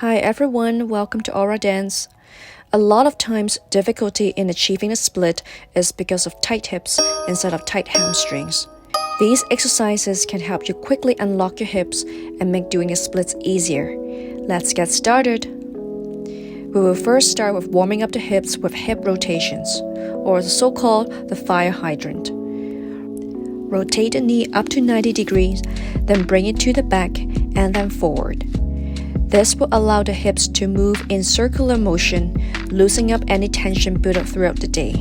Hi everyone, welcome to Aura Dance. A lot of times, difficulty in achieving a split is because of tight hips instead of tight hamstrings. These exercises can help you quickly unlock your hips and make doing a split easier. Let's get started. We will first start with warming up the hips with hip rotations, or the so-called the fire hydrant. Rotate the knee up to 90 degrees, then bring it to the back and then forward. This will allow the hips to move in circular motion, loosening up any tension built up throughout the day.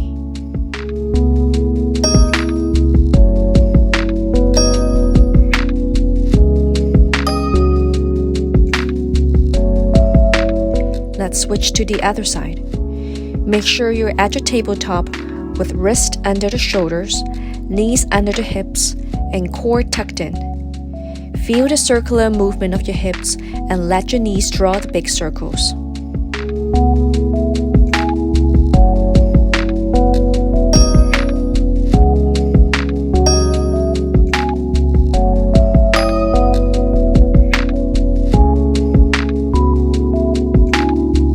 Let's switch to the other side. Make sure you're at your tabletop with wrist under the shoulders, knees under the hips, and core tucked in. Feel the circular movement of your hips and let your knees draw the big circles.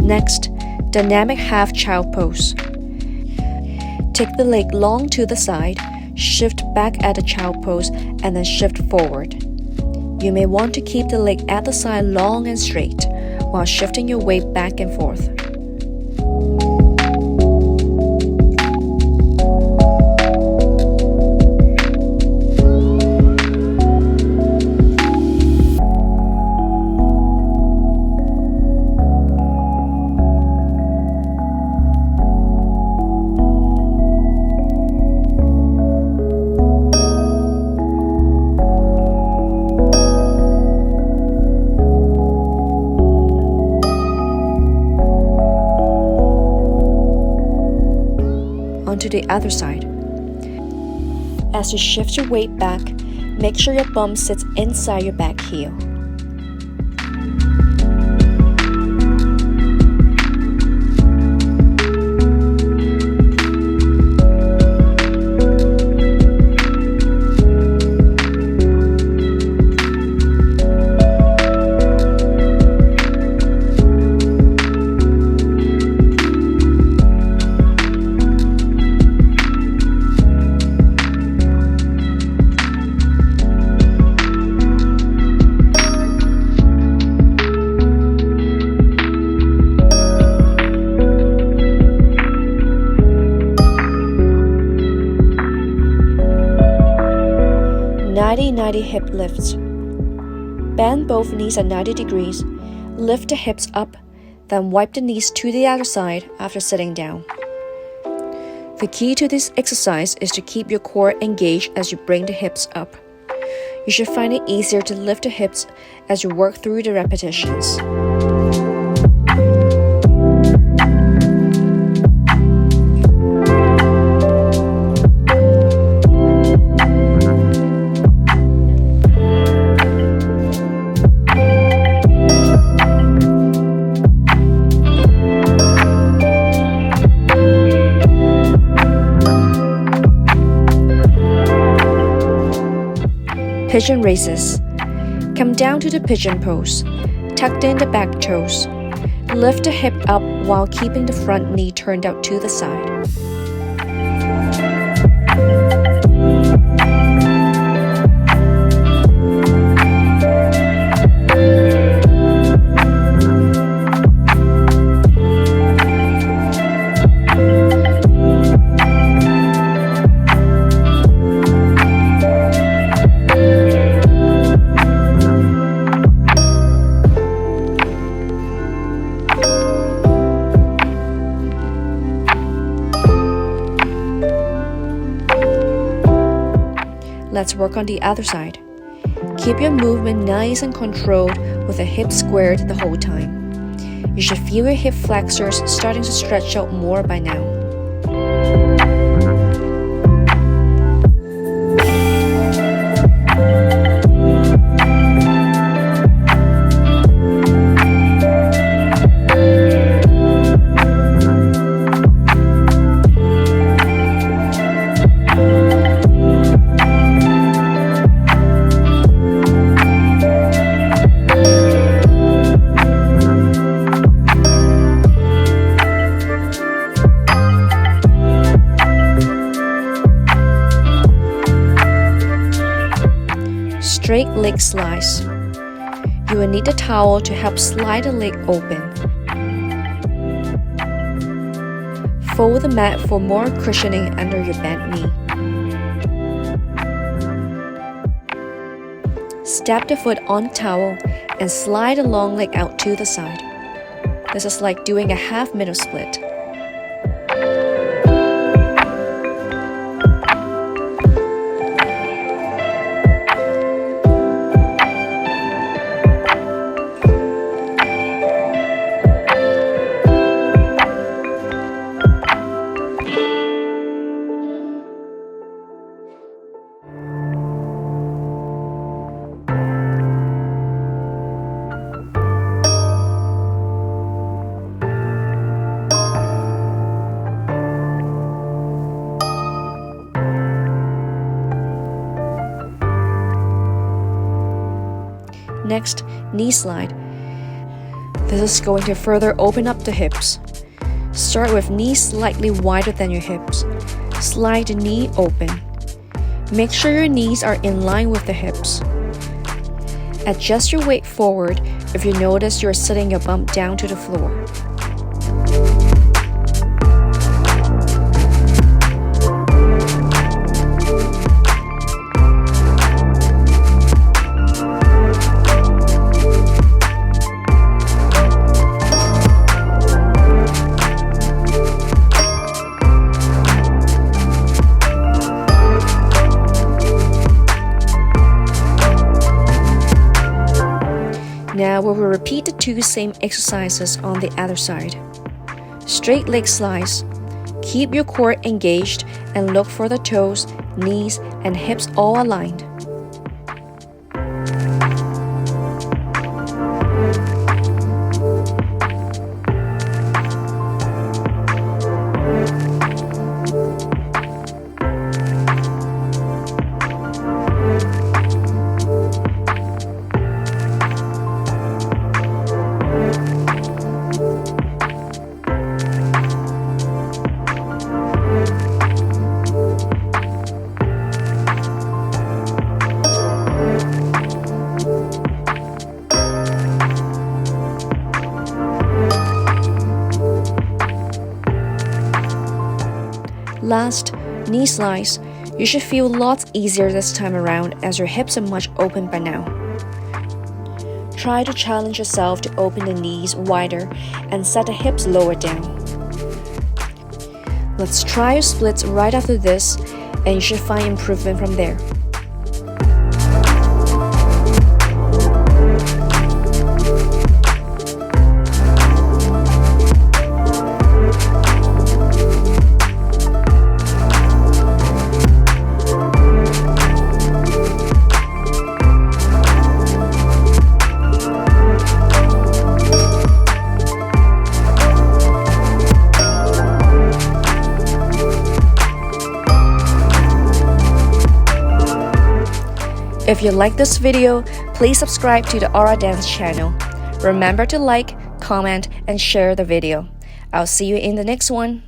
Next, dynamic half child pose. Take the leg long to the side, shift back at the child pose, and then shift forward. You may want to keep the leg at the side long and straight while shifting your weight back and forth. Onto the other side. As you shift your weight back, make sure your bum sits inside your back heel. Ninety hip lifts. Bend both knees at 90 degrees, lift the hips up, then wipe the knees to the other side after sitting down. The key to this exercise is to keep your core engaged as you bring the hips up. You should find it easier to lift the hips as you work through the repetitions. Pigeon raises. Come down to the pigeon pose. Tuck in the back toes. Lift the hip up while keeping the front knee turned out to the side. Let's work on the other side. Keep your movement nice and controlled with the hips squared the whole time. You should feel your hip flexors starting to stretch out more by now. straight leg slides. You will need a towel to help slide the leg open. Fold the mat for more cushioning under your bent knee. Step the foot on the towel and slide the long leg out to the side. This is like doing a half middle split. Next, knee slide. This is going to further open up the hips. Start with knees slightly wider than your hips. Slide the knee open. Make sure your knees are in line with the hips. Adjust your weight forward if you notice you're sitting your bum down to the floor. Now we will repeat the two same exercises on the other side. Straight leg slides. Keep your core engaged and look for the toes, knees, and hips all aligned. Last, knee slides. You should feel lots easier this time around as your hips are much open by now. Try to challenge yourself to open the knees wider and set the hips lower down. Let's try your splits right after this, and you should find improvement from there. If you like this video, please subscribe to the Aura Dance channel. Remember to like, comment, and share the video. I'll see you in the next one.